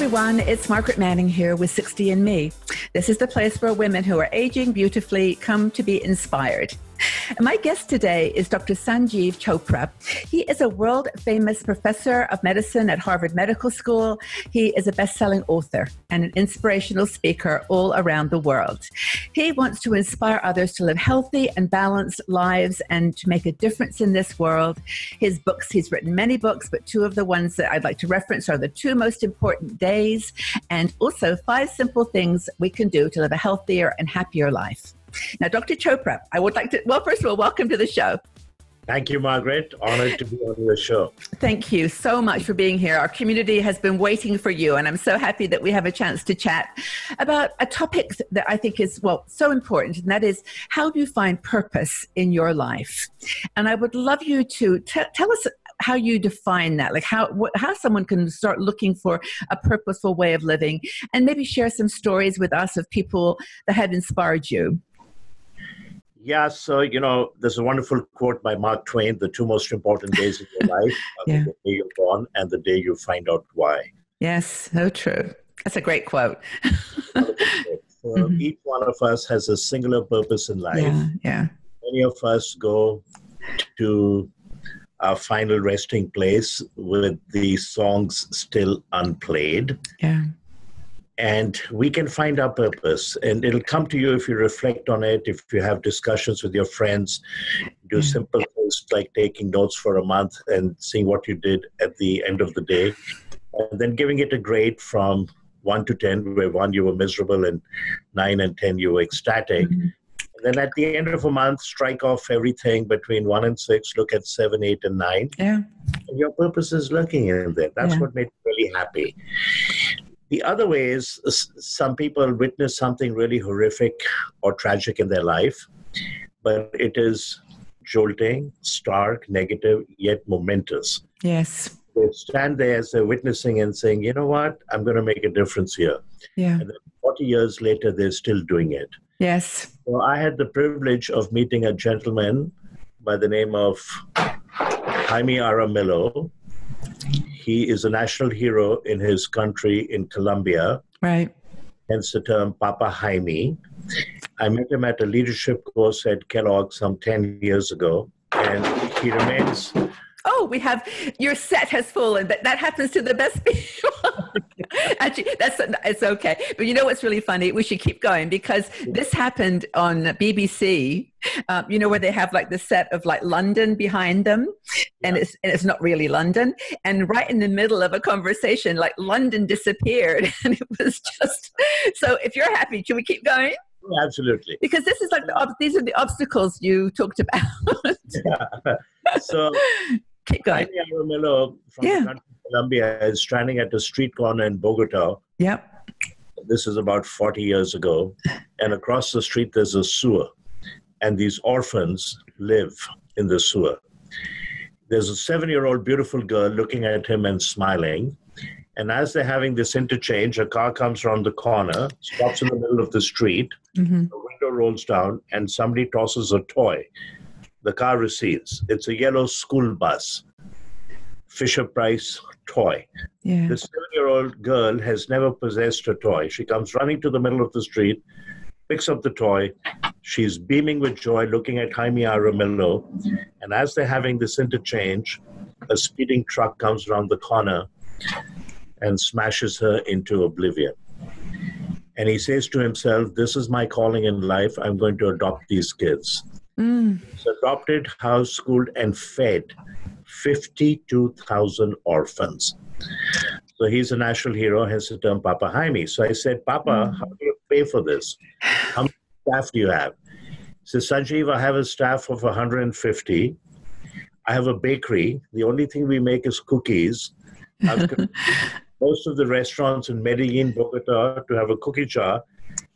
everyone, it's Margaret Manning here with 60 and Me. This is the place where women who are aging beautifully come to be inspired. And my guest today is Dr. Sanjiv Chopra. He is a world-famous professor of medicine at Harvard Medical School. He is a best-selling author and an inspirational speaker all around the world. He wants to inspire others to live healthy and balanced lives and to make a difference in this world. His books, he's written many books, but two of the ones that I'd like to reference are The 2 Most Important Days and also 5 Simple Things We Can Do to Live a Healthier and Happier Life. Now, Dr. Chopra, I would like to, well, first of all, welcome to the show. Thank you, Margaret. Honored to be on your show. Thank you so much for being here. Our community has been waiting for you, and I'm so happy that we have a chance to chat about a topic that I think is, well, so important, and that is, how do you find purpose in your life? And I would love you to tell us how you define that, like how someone can start looking for a purposeful way of living, and maybe share some stories with us of people that have inspired you. Yeah, so, there's a wonderful quote by Mark Twain: the 2 most important days of your life are the day you're born and the day you find out why. Yes, so true. That's a great quote. So each one of us has a singular purpose in life. Yeah. Many of us go to our final resting place with the songs still unplayed. Yeah. And we can find our purpose, and it'll come to you if you reflect on it, if you have discussions with your friends, do simple things like taking notes for a month and seeing what you did at the end of the day, and then giving it a grade from 1 to 10, where 1 you were miserable and 9 and 10 you were ecstatic. And then at the end of a month, strike off everything between 1 and 6, look at 7, 8, and 9. Yeah. And your purpose is lurking in there. That's what made me really happy. The other way is some people witness something really horrific or tragic in their life, but it is jolting, stark, negative, yet momentous. Yes. They stand there as they're witnessing and saying, you know what, I'm going to make a difference here. Yeah. And then 40 years later, they're still doing it. Yes. So I had the privilege of meeting a gentleman by the name of Jaime Aramillo. He is a national hero in his country in Colombia. Right. Hence the term Papa Jaime. I met him at a leadership course at Kellogg some 10 years ago, and he remains... Oh, we have, your set has fallen, but that happens to the best people. Actually, it's okay. But you know what's really funny? We should keep going because this happened on BBC, where they have like the set of like London behind them, and it's not really London. And right in the middle of a conversation, like London disappeared, and it was just, so if you're happy, should we keep going? Absolutely. Because this is like, these are the obstacles you talked about. So, keep going. Jaime Aramillo from the country of Colombia is standing at a street corner in Bogota. Yep. This is about 40 years ago. And across the street, there's a sewer. And these orphans live in the sewer. There's a 7-year-old beautiful girl looking at him and smiling. And as they're having this interchange, a car comes around the corner, stops in the middle of the street, the window rolls down, and somebody tosses a toy. The car recedes. It's a yellow school bus, Fisher-Price toy. Yeah. The 7-year-old girl has never possessed a toy. She comes running to the middle of the street, picks up the toy. She's beaming with joy, looking at Jaime Aramillo. And as they're having this interchange, a speeding truck comes around the corner and smashes her into oblivion. And he says to himself, this is my calling in life. I'm going to adopt these kids. He's adopted, house schooled, and fed 52,000 orphans. So he's a national hero, hence the term Papa Jaime. So I said, Papa, how do you pay for this? How many staff do you have? He says, Sanjiv, I have a staff of 150. I have a bakery. The only thing we make is cookies. Most of the restaurants in Medellin, Bogota, to have a cookie jar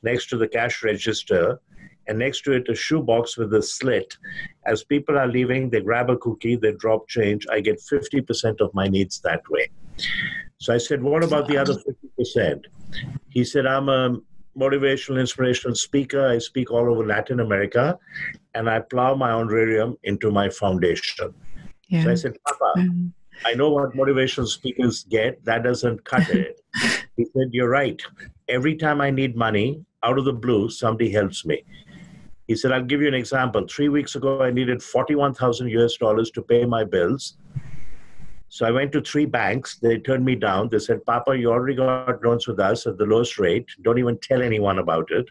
next to the cash register, and next to it a shoebox with a slit. As people are leaving, they grab a cookie, they drop change. I get 50% of my needs that way. So I said, what about the other 50%? He said, I'm a motivational, inspirational speaker. I speak all over Latin America, and I plow my honorarium into my foundation. Yeah. So I said, Papa, I know what motivational speakers get. That doesn't cut it. He said, you're right. Every time I need money, out of the blue, somebody helps me. He said, I'll give you an example. 3 weeks ago, I needed 41,000 US dollars to pay my bills. So I went to 3 banks. They turned me down. They said, Papa, you already got loans with us at the lowest rate. Don't even tell anyone about it.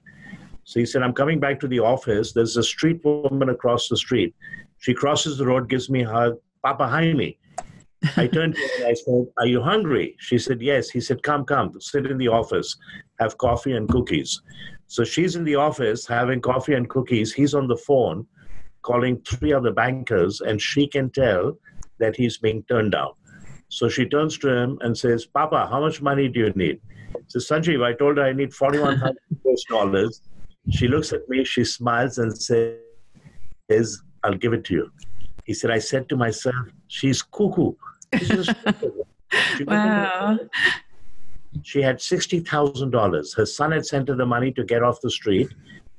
So he said, I'm coming back to the office. There's a street woman across the street. She crosses the road, gives me a hug. Papa, hi me. I turned to her and I said, are you hungry? She said, yes. He said, come, sit in the office, have coffee and cookies. So she's in the office having coffee and cookies. He's on the phone calling 3 other bankers, and she can tell that he's being turned down. So she turns to him and says, Papa, how much money do you need? Says, Sanjiv, I told her I need $41,000. She looks at me, she smiles and says, I'll give it to you. He said, I said to myself, she's cuckoo. Wow. She had $60,000. Her son had sent her the money to get off the street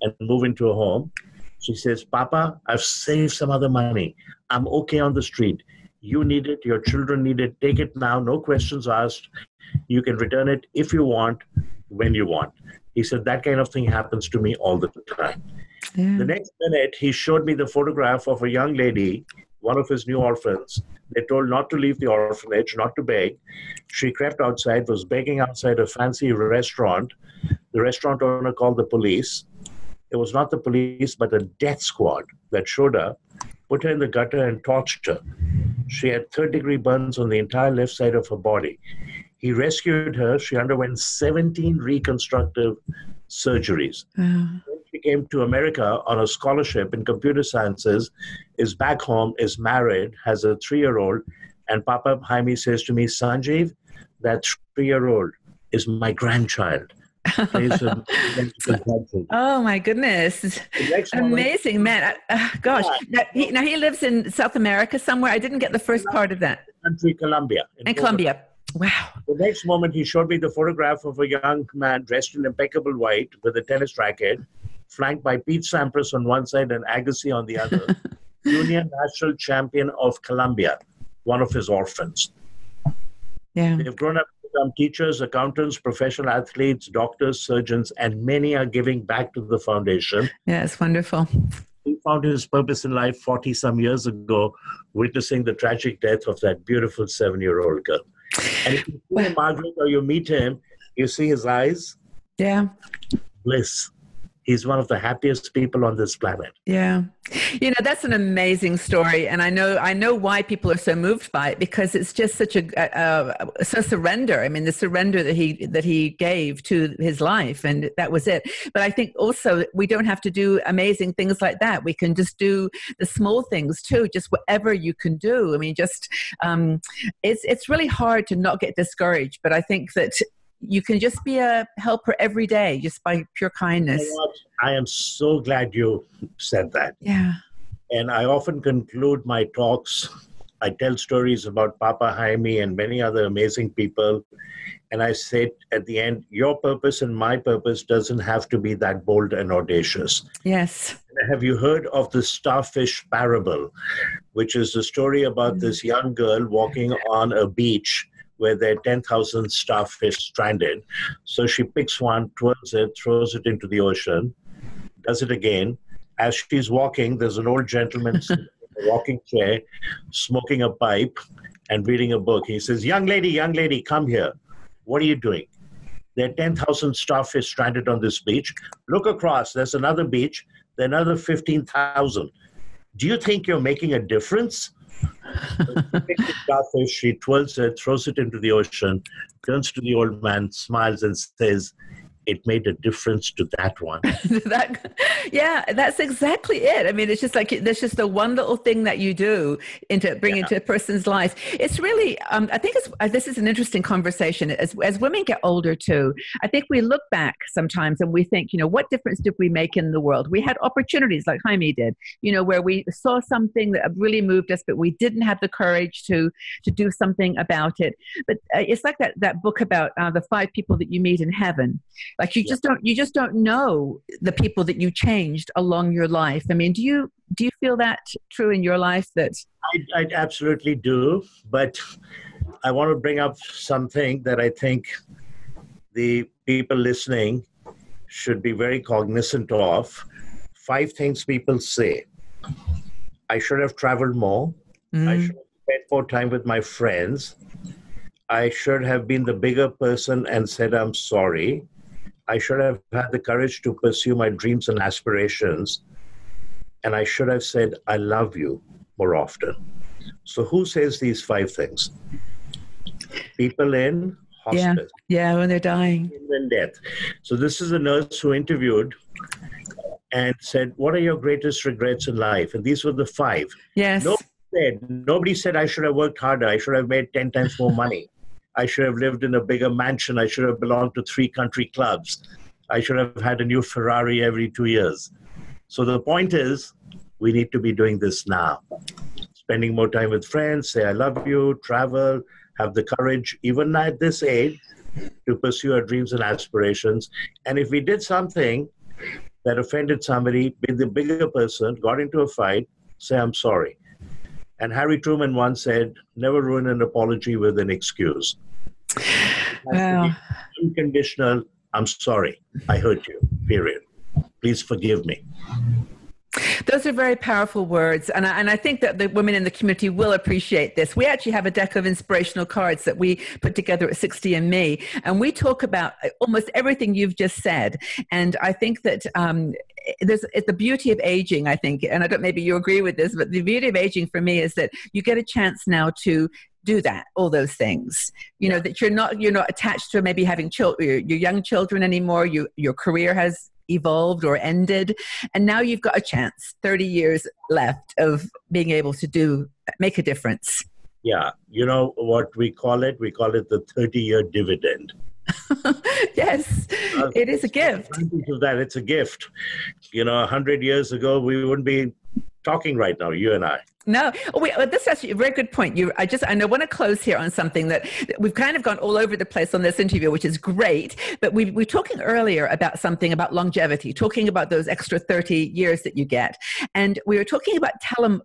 and move into a home. She says, Papa, I've saved some other money. I'm okay on the street. You need it. Your children need it. Take it now. No questions asked. You can return it if you want, when you want. He said, that kind of thing happens to me all the time. Yeah. The next minute, he showed me the photograph of a young lady, one of his new orphans. They told not to leave the orphanage, not to beg. She crept outside, was begging outside a fancy restaurant. The restaurant owner called the police. It was not the police, but a death squad that showed up, put her in the gutter and torched her. She had third-degree burns on the entire left side of her body. He rescued her. She underwent 17 reconstructive surgeries. When she came to America on a scholarship in computer sciences, is back home, is married, has a 3-year-old, and Papa Jaime says to me, Sanjiv, that 3-year-old is my grandchild. Oh my goodness. Amazing, man. Gosh. Now he lives in South America somewhere. I didn't get the first part of that. Country, Colombia. In Colombia. Wow. The next moment, he showed me the photograph of a young man dressed in impeccable white with a tennis racket, flanked by Pete Sampras on one side and Agassi on the other. Junior national champion of Colombia, one of his orphans. Yeah. They've grown up to become teachers, accountants, professional athletes, doctors, surgeons, and many are giving back to the foundation. Yeah, it's wonderful. He found his purpose in life 40-some years ago, witnessing the tragic death of that beautiful 7-year-old girl. And if you see Margaret or you meet him, you see his eyes. Yeah. Bliss. He's one of the happiest people on this planet. Yeah. You know, that's an amazing story. And I know why people are so moved by it, because it's just such so surrender. I mean, the surrender that he gave to his life, and that was it. But I think also we don't have to do amazing things like that. We can just do the small things too, just whatever you can do. I mean, just, it's really hard to not get discouraged, but I think that you can just be a helper every day, just by pure kindness. You know what? I am so glad you said that. Yeah. And I often conclude my talks. I tell stories about Papa Jaime and many other amazing people. And I say at the end, your purpose and my purpose doesn't have to be that bold and audacious. Yes. Have you heard of the starfish parable, which is the story about this young girl walking on a beach where there are 10,000 starfish stranded. So she picks one, twirls it, throws it into the ocean, does it again. As she's walking, there's an old gentleman sitting in a rocking chair, smoking a pipe and reading a book. He says, young lady, come here. What are you doing? There are 10,000 starfish stranded on this beach. Look across, there's another beach, there are another 15,000. Do you think you're making a difference? She twirls it, throws it into the ocean, turns to the old man, smiles and says, it made a difference to that one. Yeah, that's exactly it. I mean, it's just like, there's just the one little thing that you do bring into a person's life. It's really, I think this is an interesting conversation. As women get older too, I think we look back sometimes and we think, what difference did we make in the world? We had opportunities like Jaime did, where we saw something that really moved us, but we didn't have the courage to do something about it. But it's like that book about the 5 people that you meet in heaven. Like you just don't know the people that you changed along your life. I mean, do you feel that true in your life? That I absolutely do, but I want to bring up something that I think the people listening should be very cognizant of. 5 things people say. I should have traveled more. I should have spent more time with my friends. I should have been the bigger person and said, I'm sorry. I should have had the courage to pursue my dreams and aspirations. And I should have said, I love you more often. So who says these 5 things? People in hospice. Yeah, when they're dying. In death. So this is a nurse who interviewed and said, what are your greatest regrets in life? And these were the 5. Yes. Nobody said I should have worked harder. I should have made 10 times more money. I should have lived in a bigger mansion. I should have belonged to 3 country clubs. I should have had a new Ferrari every 2 years. So the point is, we need to be doing this now. Spending more time with friends, say I love you, travel, have the courage, even at this age, to pursue our dreams and aspirations. And if we did something that offended somebody, be the bigger person, got into a fight, say I'm sorry. And Harry Truman once said, never ruin an apology with an excuse. Wow. Unconditional, I'm sorry, I hurt you, period. Please forgive me. Those are very powerful words. And I think that the women in the community will appreciate this. We actually have a deck of inspirational cards that we put together at 60andMe. And we talk about almost everything you've just said. And I think that it's the beauty of aging, I think, and I don't, maybe you agree with this, but the beauty of aging for me is that you get a chance now to do that, all those things, you know, that you're not attached to maybe having your young children anymore. Your career has evolved or ended, and now you've got a chance, 30 years left of being able to make a difference. Yeah. You know what we call it? We call it the 30-year dividend. Yes, it is a gift. That it's a gift. You know, 100 years ago, we wouldn't be talking right now, you and I. No, this is actually a very good point. I want to close here on something that we've kind of gone all over the place on this interview, which is great. But we were talking earlier about something about longevity, talking about those extra 30 years that you get, and we were talking about telomeres.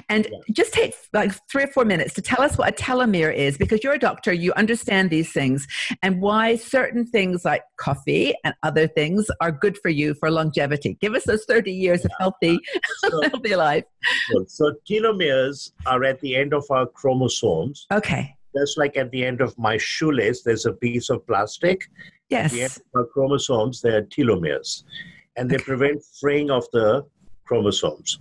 And just take like 3 or 4 minutes to tell us what a telomere is, because you're a doctor, you understand these things, and why certain things like coffee and other things are good for you for longevity. Give us those 30 years of healthy life. So telomeres are at the end of our chromosomes. Okay. Just like at the end of my shoelace, there's a piece of plastic. Yes. At the end of our chromosomes, there are telomeres, and they prevent fraying of the chromosomes.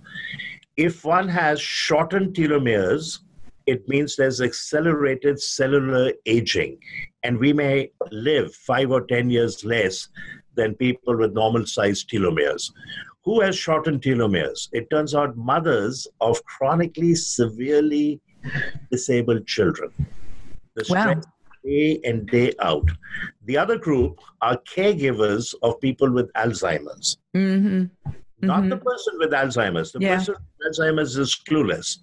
If one has shortened telomeres, it means there's accelerated cellular aging, and we may live 5 or 10 years less than people with normal sized telomeres. Who has shortened telomeres? It turns out mothers of chronically severely disabled children. The stress day in, day out. The other group are caregivers of people with Alzheimer's. Mm-hmm. Not the person with Alzheimer's. The person with Alzheimer's is clueless.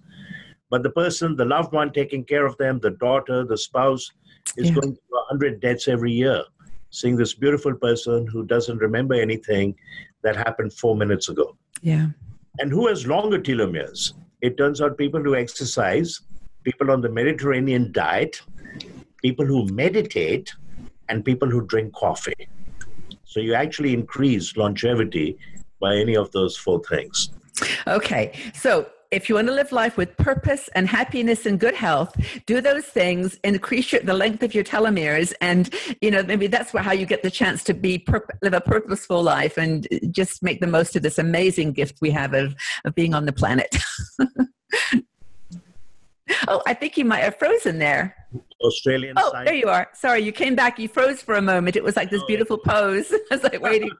But the person, the loved one taking care of them, the daughter, the spouse, is going through 100 deaths every year, seeing this beautiful person who doesn't remember anything that happened 4 minutes ago. Yeah. And who has longer telomeres? It turns out people who exercise, people on the Mediterranean diet, people who meditate, and people who drink coffee. So you actually increase longevity by any of those 4 things. Okay. So if you want to live life with purpose and happiness and good health, do those things, increase the length of your telomeres, and maybe that's how you get the chance to live a purposeful life and just make the most of this amazing gift we have of being on the planet. Oh, I think you might have frozen there. Australian scientist. There you are. Sorry, you came back. You froze for a moment. It was like this beautiful pose. I was like waiting.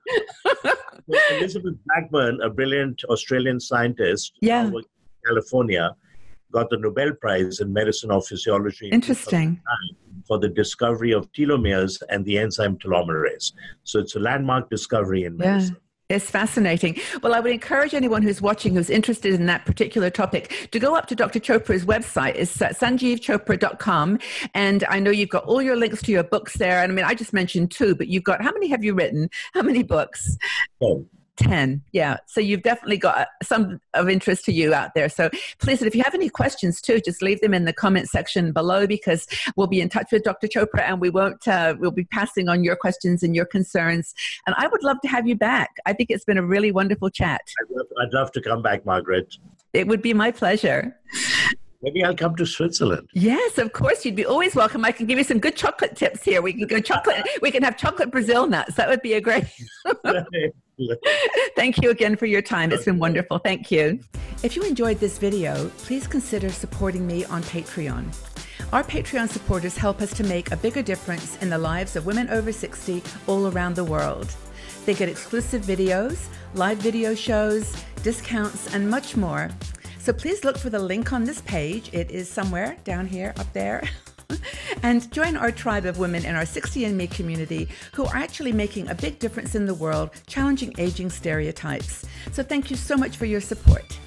Elizabeth Blackburn, a brilliant Australian scientist in California, got the Nobel Prize in Medicine or Physiology. Interesting. For the discovery of telomeres and the enzyme telomerase. So it's a landmark discovery in medicine. It's fascinating. Well, I would encourage anyone who's watching who's interested in that particular topic to go up to Dr. Chopra's website. It's sanjivchopra.com. And I know you've got all your links to your books there. And I mean, I just mentioned 2, but you've got, how many have you written? How many books? 10. 10. Yeah. So you've definitely got some of interest to you out there. So please, if you have any questions too, just leave them in the comment section below, because we'll be in touch with Dr. Chopra, and we'll be passing on your questions and your concerns. And I would love to have you back. I think it's been a really wonderful chat. I'd love to come back, Margaret. It would be my pleasure. Maybe I'll come to Switzerland. Yes, of course. You'd be always welcome. I can give you some good chocolate tips here. We can have chocolate Brazil nuts. That would be a great. Thank you again for your time. It's been wonderful. Thank you. If you enjoyed this video, please consider supporting me on Patreon. Our Patreon supporters help us to make a bigger difference in the lives of women over 60 all around the world. They get exclusive videos, live video shows, discounts, and much more. So please look for the link on this page. It is somewhere down here, up there. And join our tribe of women in our 60andMe community who are actually making a big difference in the world, challenging aging stereotypes. So thank you so much for your support.